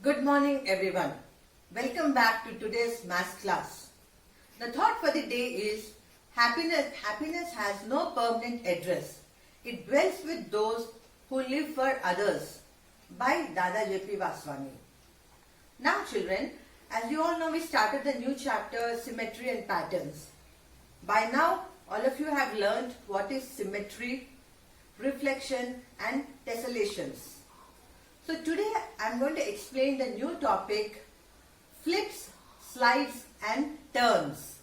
Good morning everyone. Welcome back to today's math class. The thought for the day is happiness has no permanent address. It dwells with those who live for others by Dada J.P. Vaswani. Now children, as you all know, we started the new chapter Symmetry and Patterns. By now all of you have learned what is symmetry, reflection and tessellations. So today I am going to explain the new topic flips, slides and turns.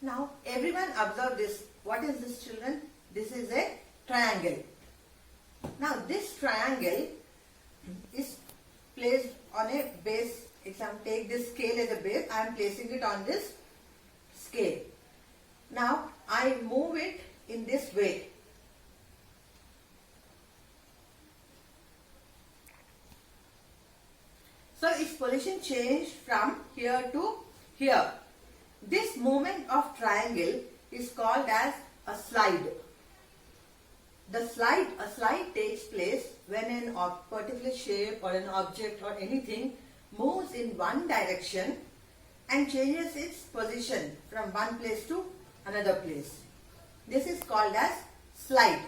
Now everyone observe this. What is this children? This is a triangle. Now this triangle is placed on a base. Take this scale as a base. I am placing it on this scale. Now I move it in this way. So its position changed from here to here. This movement of triangle is called as a slide. A slide takes place when a particular shape or an object or anything moves in one direction and changes its position from one place to another place. This is called as slide.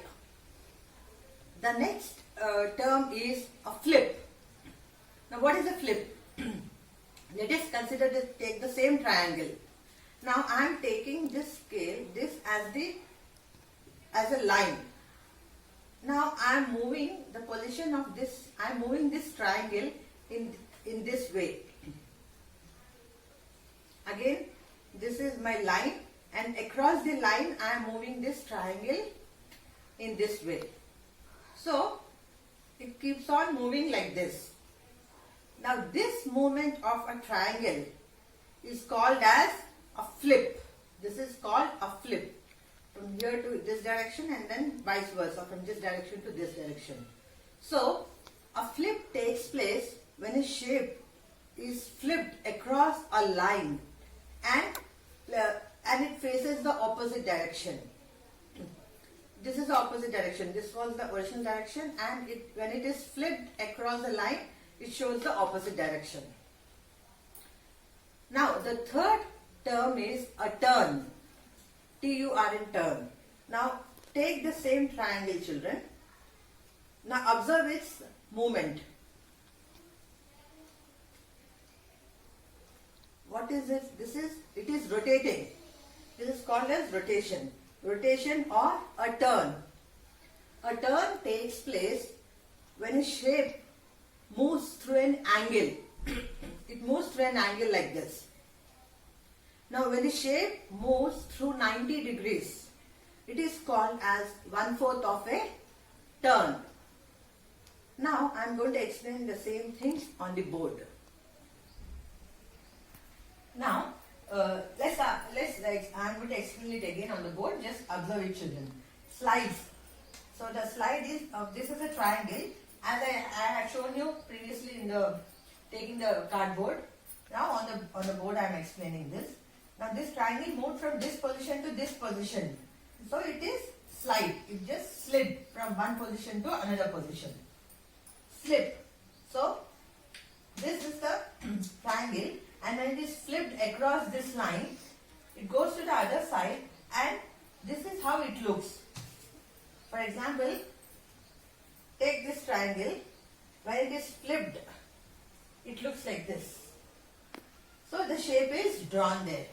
The next term is a flip. Now what is a flip? Let us consider this, take the same triangle. Now I am taking this scale, this as a line. Now I am moving the position of this, I am moving this triangle in this way. Again, this is my line and across the line I am moving this triangle in this way. So it keeps on moving like this. Now this movement of a triangle is called as a flip. This is called a flip. From here to this direction and then vice versa, from this direction to this direction. So a flip takes place when a shape is flipped across a line and it faces the opposite direction. This is the opposite direction. This was the original direction and when it is flipped across the line, it shows the opposite direction. Now the third term is a turn. T-U-R-N, turn. Now take the same triangle children. Now observe its movement. What is this? It is rotating. This is called as rotation. Rotation or a turn. A turn takes place when a shape moves through an angle. It moves through an angle like this. Now when the shape moves through 90 degrees, it is called as 1/4 of a turn. Now I am going to explain the same things on the board. Now I am going to explain it again on the board. Just observe it children. Slides. So the slide is this is a triangle. As I had shown you previously in taking the cardboard. Now on the board I am explaining this. Now this triangle moved from this position to this position. So it is slide. It just slid from one position to another position. Slip. So this is the triangle and when it is flipped across this line, it goes to the other side and this is how it looks. For example, take this triangle, when it is flipped, it looks like this. So the shape is drawn there.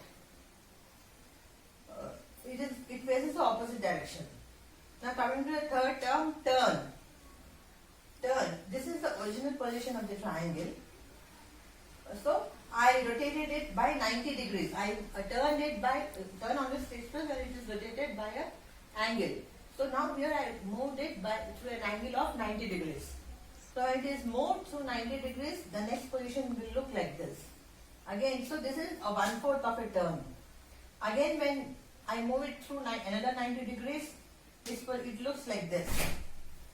It faces the opposite direction. Now coming to the third term, turn. Turn. This is the original position of the triangle. So I rotated it by 90 degrees. I turn on this pixel and it is rotated by an angle. So now here I moved it through an angle of 90 degrees. So it is moved through 90 degrees, the next position will look like this. Again, so this is a 1/4 of a turn. Again when I move it through another 90 degrees, it looks like this,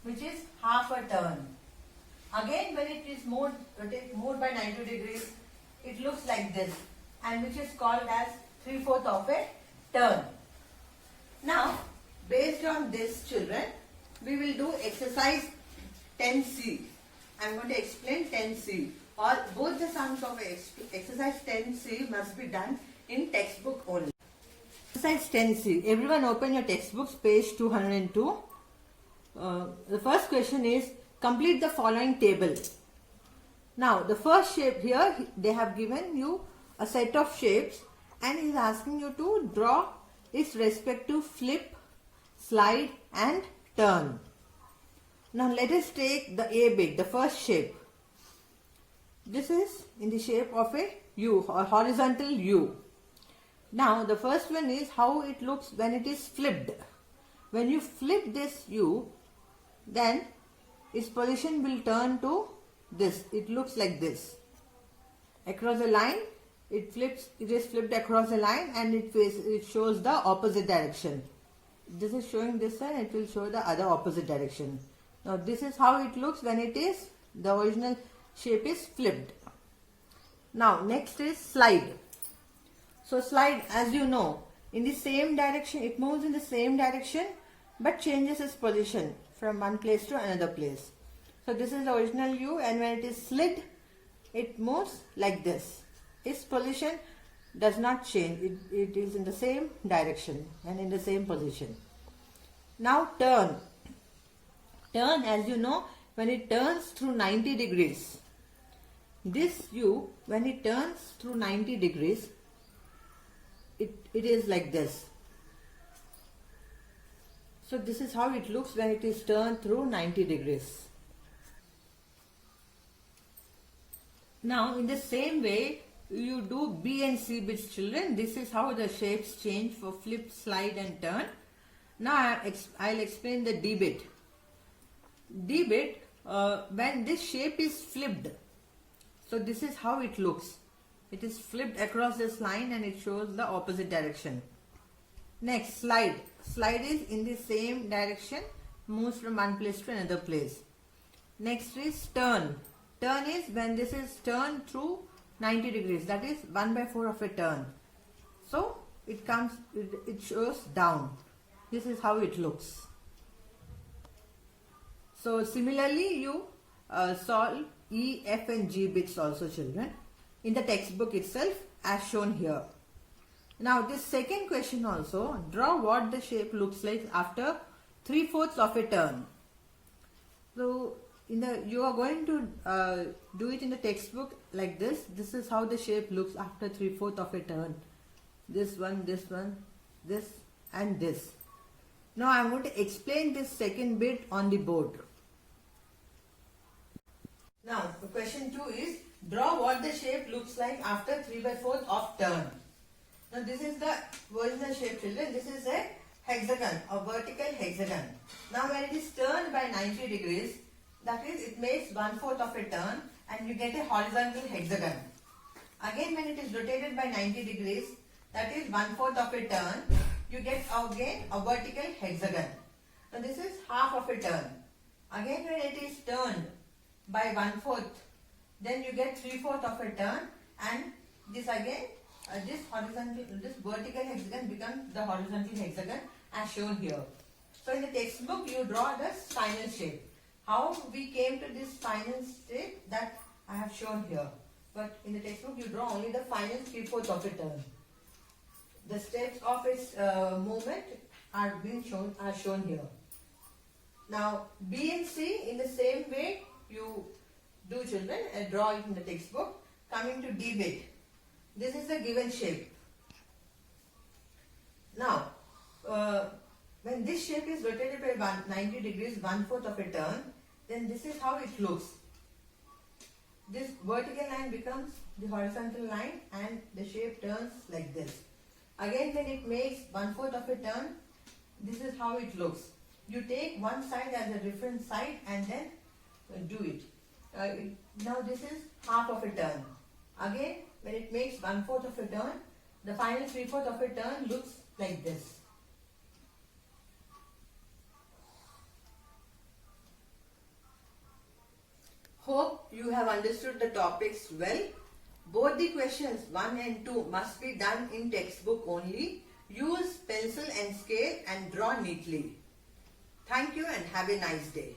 which is half a turn. Again when it is moved by 90 degrees, it looks like this and which is called as 3/4 of a turn. Now based on this children, we will do exercise 10C. I'm going to explain 10C. Both the sums of exercise 10C must be done in textbook only. Exercise 10C. Everyone open your textbooks, page 202. The first question is, complete the following table. Now, the first shape here, they have given you a set of shapes and is asking you to draw its respective flip, slide and turn. Now, let us take the A bit, the first shape. This is in the shape of a U, or horizontal U. Now, the first one is how it looks when it is flipped. When you flip this U, then its position will turn to this. It looks like this. Across the line, it is flipped across the line and it shows the opposite direction. This is showing this side, it will show the other opposite direction. Now, this is how it looks when it is, the original shape is flipped. Now, next is slide. So, slide, as you know, in the same direction, it moves in the same direction but changes its position from one place to another place. So, this is the original U, and when it is slid, it moves like this. Its position does not change. It is in the same direction and in the same position. Now, turn. Turn, as you know, when it turns through 90 degrees. This U, when it turns through 90 degrees, it is like this. So, this is how it looks when it is turned through 90 degrees. Now, in the same way, you do B and C bits, children. This is how the shapes change for flip, slide and turn. Now, I'll explain the D bit. D bit, when this shape is flipped, so this is how it looks. It is flipped across this line and it shows the opposite direction. Next, slide. Slide is in the same direction, moves from one place to another place. Next is turn. Turn is when this is turned through 90 degrees, that is 1/4 of a turn. So, it shows down. This is how it looks. So, similarly, you solve E, F and G bits also, children, in the textbook itself as shown here. Now, this second question also, draw what the shape looks like after 3/4 of a turn. So, you are going to do it in the textbook like this. This is how the shape looks after 3/4 of a turn. This one, this and this. Now, I am going to explain this second bit on the board. Now, the question 2 is, draw what the shape looks like after 3/4 of turn. Now, this is the original shape, children. This is a hexagon, a vertical hexagon. Now, when it is turned by 90 degrees, that is, it makes 1/4 of a turn and you get a horizontal hexagon. Again, when it is rotated by 90 degrees, that is 1/4 of a turn, you get again a vertical hexagon. Now, this is half of a turn. Again, when it is turned by 1/4, then you get 3/4 of a turn, and this again, this vertical hexagon becomes the horizontal hexagon as shown here. So, in the textbook, you draw the final shape. How we came to this final shape, that I have shown here. But in the textbook, you draw only the final 3/4 of a turn. The steps of its movement are shown here. Now, B and C, in the same way you do, children, and draw it in the textbook. Coming to D bit. This is the given shape. Now, when this shape is rotated by 90 degrees, 1/4 of a turn, then this is how it looks. This vertical line becomes the horizontal line and the shape turns like this. Again, when it makes 1/4 of a turn, this is how it looks. You take one side as a reference side and then do it. Now, this is half of a turn. Again, when it makes 1/4 of a turn, the final 3/4 of a turn looks like this. Hope you have understood the topics well. Both the questions 1 and 2 must be done in textbook only. Use pencil and scale and draw neatly. Thank you and have a nice day.